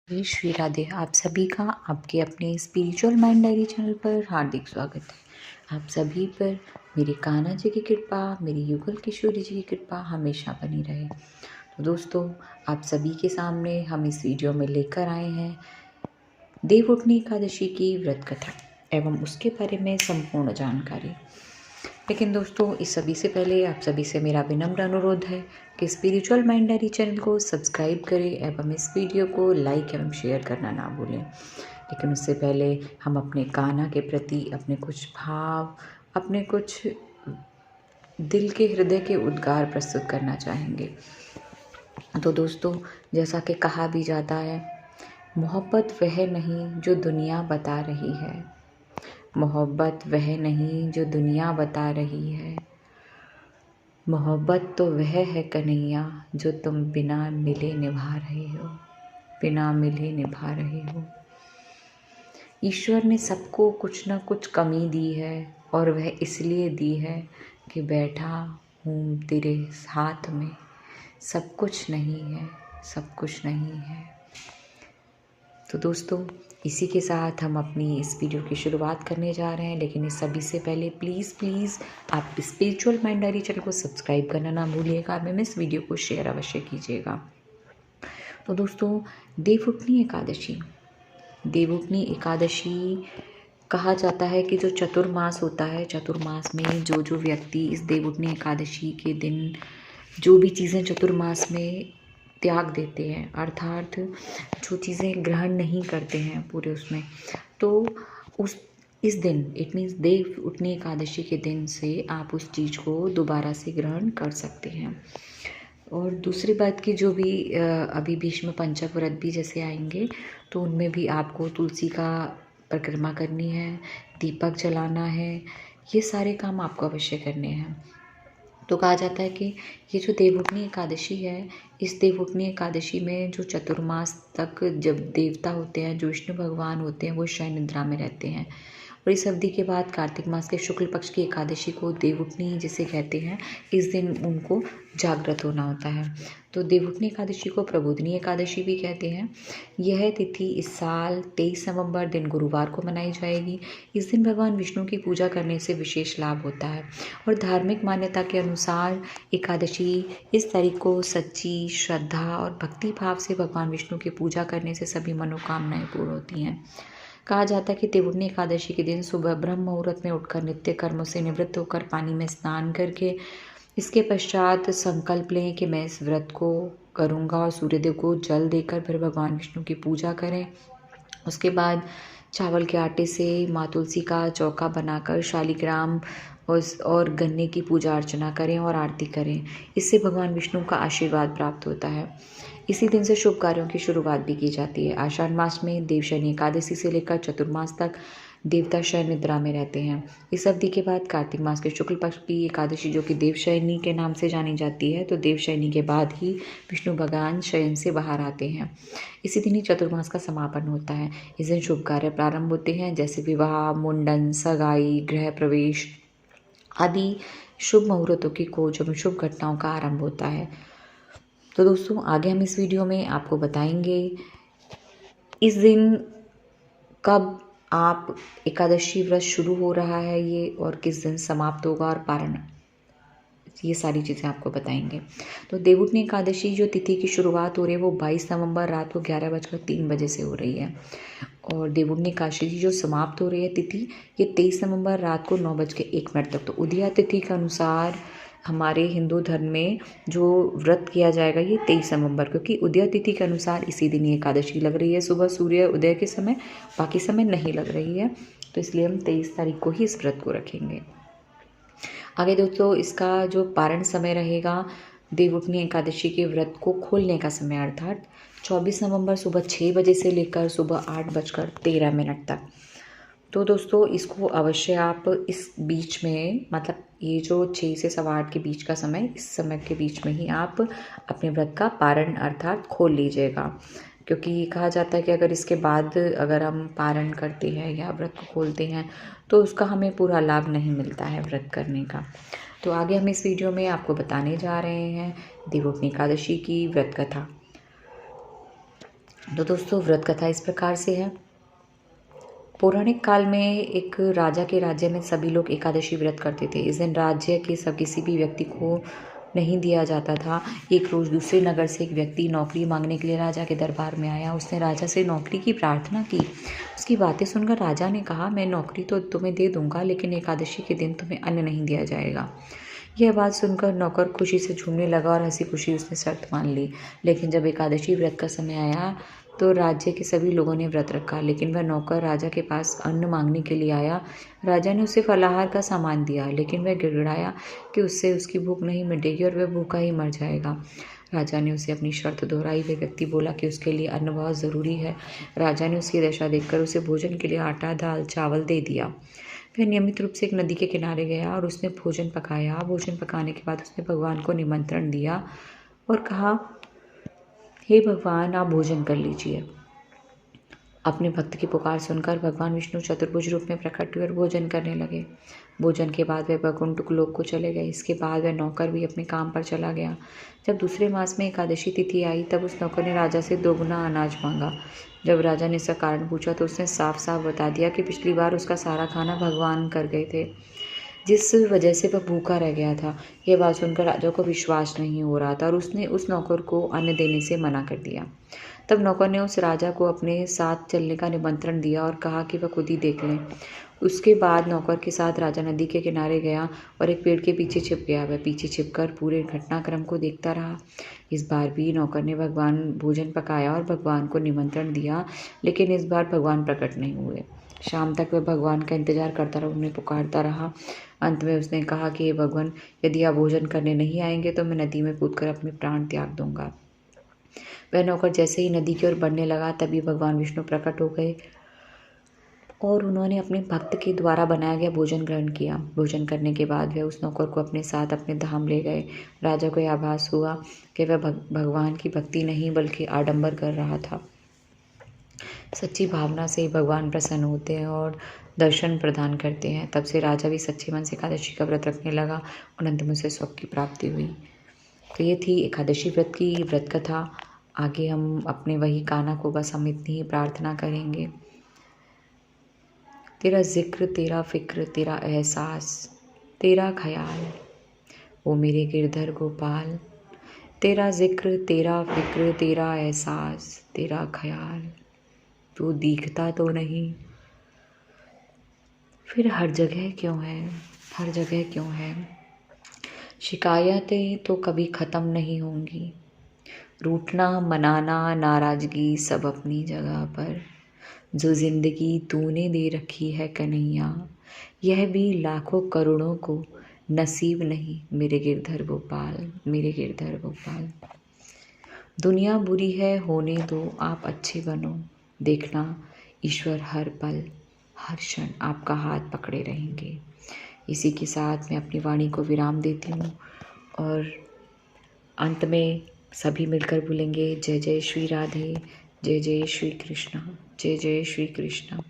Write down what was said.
जय श्री राधे। आप सभी का आपके अपने स्पिरिचुअल माइंड डायरी चैनल पर हार्दिक स्वागत है। आप सभी पर मेरे कान्हा जी की कृपा, मेरी युगल किशोरी जी की कृपा हमेशा बनी रहे। तो दोस्तों, आप सभी के सामने हम इस वीडियो में लेकर आए हैं देवउठनी एकादशी की व्रत कथा एवं उसके बारे में संपूर्ण जानकारी। लेकिन दोस्तों, इस सभी से पहले आप सभी से मेरा विनम्र अनुरोध है कि स्पिरिचुअल माइंड डायरी चैनल को सब्सक्राइब करें एवं इस वीडियो को लाइक एवं शेयर करना ना भूलें। लेकिन उससे पहले हम अपने कान्हा के प्रति अपने कुछ भाव, अपने कुछ दिल के हृदय के उद्गार प्रस्तुत करना चाहेंगे। तो दोस्तों, जैसा कि कहा भी जाता है, मोहब्बत वह नहीं जो दुनिया बता रही है, मोहब्बत वह नहीं जो दुनिया बता रही है, मोहब्बत तो वह है कन्हैया जो तुम बिना मिले निभा रहे हो, बिना मिले निभा रहे हो। ईश्वर ने सबको कुछ न कुछ कमी दी है और वह इसलिए दी है कि बैठा हूँ तेरे हाथ में, सब कुछ नहीं है, सब कुछ नहीं है। तो दोस्तों, इसी के साथ हम अपनी इस वीडियो की शुरुआत करने जा रहे हैं। लेकिन इस सभी से पहले प्लीज़ आप स्पिरिचुअल माइंड डायरी चैनल को सब्सक्राइब करना ना भूलिएगा एवं इस वीडियो को शेयर अवश्य कीजिएगा। तो दोस्तों, देवउठनी एकादशी, देवउठनी एकादशी कहा जाता है कि जो चतुर्मास होता है, चतुर्मास में जो व्यक्ति इस देवउठनी एकादशी के दिन जो भी चीज़ें चतुर्मास में त्याग देते हैं, अर्थात जो चीज़ें ग्रहण नहीं करते हैं पूरे उसमें, तो इस दिन इट मीन्स देवउठनी एकादशी के दिन से आप उस चीज़ को दोबारा से ग्रहण कर सकते हैं। और दूसरी बात की जो भी अभी भीष्म पंचक व्रत भी जैसे आएंगे, तो उनमें भी आपको तुलसी का परिक्रमा करनी है, दीपक जलाना है, ये सारे काम आपको अवश्य करने हैं। तो कहा जाता है कि ये जो देवउठनी एकादशी है, इस देवउठनी एकादशी में जो चतुर्मास तक जब देवता होते हैं, जो विष्णु भगवान होते हैं, वो शयन निद्रा में रहते हैं। और इस अवधि के बाद कार्तिक मास के शुक्ल पक्ष की एकादशी को देवउठनी जिसे कहते हैं, इस दिन उनको जागृत होना होता है। तो देवउठनी एकादशी को प्रबोधिनी एकादशी भी कहते हैं। यह तिथि इस साल 23 नवंबर दिन गुरुवार को मनाई जाएगी। इस दिन भगवान विष्णु की पूजा करने से विशेष लाभ होता है। और धार्मिक मान्यता के अनुसार एकादशी इस तारीख को सच्ची श्रद्धा और भक्ति भाव से भगवान विष्णु की पूजा करने से सभी मनोकामनाएं पूर्ण होती हैं। कहा जाता है कि देवउठनी एकादशी के दिन सुबह ब्रह्म मुहूर्त में उठकर नित्य कर्मों से निवृत्त होकर पानी में स्नान करके इसके पश्चात संकल्प लें कि मैं इस व्रत को करूँगा और सूर्यदेव को जल देकर फिर भगवान विष्णु की पूजा करें। उसके बाद चावल के आटे से माँ तुलसी का चौका बनाकर शालिग्राम और गन्ने की पूजा अर्चना करें और आरती करें। इससे भगवान विष्णु का आशीर्वाद प्राप्त होता है। इसी दिन से शुभ कार्यों की शुरुआत भी की जाती है। आषाढ़ मास में देवशयनी एकादशी से लेकर चतुर्मास तक देवता शयन निद्रा में रहते हैं। इस अवधि के बाद कार्तिक मास के शुक्ल पक्ष की एकादशी, जो कि देवशयनी के नाम से जानी जाती है, तो देवशयनी के बाद ही विष्णु भगवान शयन से बाहर आते हैं। इसी दिन ही चतुर्मास का समापन होता है। इस दिन शुभ कार्य प्रारंभ होते हैं, जैसे विवाह, मुंडन, सगाई, गृह प्रवेश आदि शुभ मुहूर्तों की खोज एवं शुभ घटनाओं का आरंभ होता है। तो दोस्तों, आगे हम इस वीडियो में आपको बताएंगे इस दिन कब आप एकादशी व्रत शुरू हो रहा है ये, और किस दिन समाप्त होगा और पारण, ये सारी चीज़ें आपको बताएंगे। तो देवउठनी एकादशी जो तिथि की शुरुआत हो रही है वो 22 नवंबर रात को 11:03 से हो रही है। और देवउठनी एकादशी जो समाप्त हो रही है तिथि, ये 23 नवंबर रात को 9:01 तक। तो उदया तिथि के अनुसार हमारे हिंदू धर्म में जो व्रत किया जाएगा ये 23 नवंबर, क्योंकि उदया तिथि के अनुसार इसी दिन ये एकादशी लग रही है सुबह सूर्य उदय के समय, बाकी समय नहीं लग रही है। तो इसलिए हम 23 तारीख को ही इस व्रत को रखेंगे। आगे दोस्तों, इसका जो पारण समय रहेगा, देवउठनी एकादशी के व्रत को खोलने का समय अर्थात 24 नवंबर सुबह 6 बजे से लेकर सुबह 8:13 तक। तो दोस्तों, इसको अवश्य आप इस बीच में, मतलब ये जो 6 से 8:15 के बीच का समय, इस समय के बीच में ही आप अपने व्रत का पारण अर्थात खोल लीजिएगा। क्योंकि कहा जाता है कि अगर इसके बाद अगर हम पारण करते हैं या व्रत को खोलते हैं तो उसका हमें पूरा लाभ नहीं मिलता है व्रत करने का। तो आगे हम इस वीडियो में आपको बताने जा रहे हैं देवउठनी एकादशी की व्रत कथा। तो दोस्तों व्रत कथा इस प्रकार से है। पौराणिक काल में एक राजा के राज्य में सभी लोग एकादशी व्रत करते थे। इस दिन राज्य के सब किसी भी व्यक्ति को नहीं दिया जाता था। एक रोज दूसरे नगर से एक व्यक्ति नौकरी मांगने के लिए राजा के दरबार में आया। उसने राजा से नौकरी की प्रार्थना की। उसकी बातें सुनकर राजा ने कहा, मैं नौकरी तो तुम्हें दे दूंगा, लेकिन एकादशी के दिन तुम्हें अन्न नहीं दिया जाएगा। यह बात सुनकर नौकर खुशी से झूमने लगा और हंसी खुशी उसने शर्त मान ली। लेकिन जब एकादशी व्रत का समय आया तो राज्य के सभी लोगों ने व्रत रखा, लेकिन वह नौकर राजा के पास अन्न मांगने के लिए आया। राजा ने उसे फलाहार का सामान दिया, लेकिन वह गिड़गिड़ाया कि उससे उसकी भूख नहीं मिटेगी और वह भूखा ही मर जाएगा। राजा ने उसे अपनी शर्त दोहराई। वह व्यक्ति बोला कि उसके लिए अन्न बहुत ज़रूरी है। राजा ने उसकी दशा देखकर उसे भोजन के लिए आटा, दाल, चावल दे दिया। वह नियमित रूप से एक नदी के किनारे गया और उसने भोजन पकाया। भोजन पकाने के बाद उसने भगवान को निमंत्रण दिया और कहा, हे भगवान, आप भोजन कर लीजिए। अपने भक्त की पुकार सुनकर भगवान विष्णु चतुर्भुज रूप में प्रकट हुए और भोजन करने लगे। भोजन के बाद वह वैकुंठ लोक को चले गए। इसके बाद वह नौकर भी अपने काम पर चला गया। जब दूसरे मास में एकादशी तिथि आई तब उस नौकर ने राजा से 2 गुना अनाज मांगा। जब राजा ने इसका कारण पूछा तो उसने साफ साफ बता दिया कि पिछली बार उसका सारा खाना भगवान कर गए थे, जिस वजह से वह भूखा रह गया था। यह बात सुनकर राजा को विश्वास नहीं हो रहा था और उसने उस नौकर को अन्न देने से मना कर दिया। तब नौकर ने उस राजा को अपने साथ चलने का निमंत्रण दिया और कहा कि वह खुद ही देख लें। उसके बाद नौकर के साथ राजा नदी के किनारे गया और एक पेड़ के पीछे छिप गया। वह पीछे छिपकर पूरे घटनाक्रम को देखता रहा। इस बार भी नौकर ने भगवान भोजन पकाया और भगवान को निमंत्रण दिया, लेकिन इस बार भगवान प्रकट नहीं हुए। शाम तक वह भगवान का इंतजार करता रहा, उन्हें पुकारता रहा। अंत में उसने कहा कि हे भगवान, यदि आप भोजन करने नहीं आएंगे तो मैं नदी में कूदकर अपने प्राण त्याग दूंगा। वह नौकर जैसे ही नदी की ओर बढ़ने लगा तभी भगवान विष्णु प्रकट हो गए और उन्होंने अपने भक्त के द्वारा बनाया गया भोजन ग्रहण किया। भोजन करने के बाद वह उस नौकर को अपने साथ अपने धाम ले गए। राजा को यह आभास हुआ कि वह भगवान की भक्ति नहीं बल्कि आडंबर कर रहा था। सच्ची भावना से भगवान प्रसन्न होते हैं और दर्शन प्रदान करते हैं। तब से राजा भी सच्चे मन से एकादशी का व्रत रखने लगा और अंत में उसे स्वर्ग की प्राप्ति हुई। तो ये थी एकादशी व्रत की व्रत कथा। आगे हम अपने वही कान्हा को बस हम इतनी ही प्रार्थना करेंगे। तेरा जिक्र, तेरा फिक्र, तेरा एहसास, तेरा ख्याल, ओ मेरे गिरधर गोपाल। तेरा जिक्र, तेरा फिक्र, तेरा एहसास, तेरा ख्याल, तू दिखता तो नहीं, फिर हर जगह क्यों है, हर जगह क्यों है। शिकायतें तो कभी ख़त्म नहीं होंगी, रूठना, मनाना, नाराज़गी सब अपनी जगह पर। जो ज़िंदगी तूने दे रखी है कन्हैया, यह भी लाखों करोड़ों को नसीब नहीं, मेरे गिरधर गोपाल, मेरे गिरधर गोपाल। दुनिया बुरी है, होने दो, आप अच्छे बनो, देखना ईश्वर हर पल हर क्षण आपका हाथ पकड़े रहेंगे। इसी के साथ मैं अपनी वाणी को विराम देती हूँ और अंत में सभी मिलकर बोलेंगे, जय जय श्री राधे, जय जय श्री कृष्ण, जय जय श्री कृष्ण।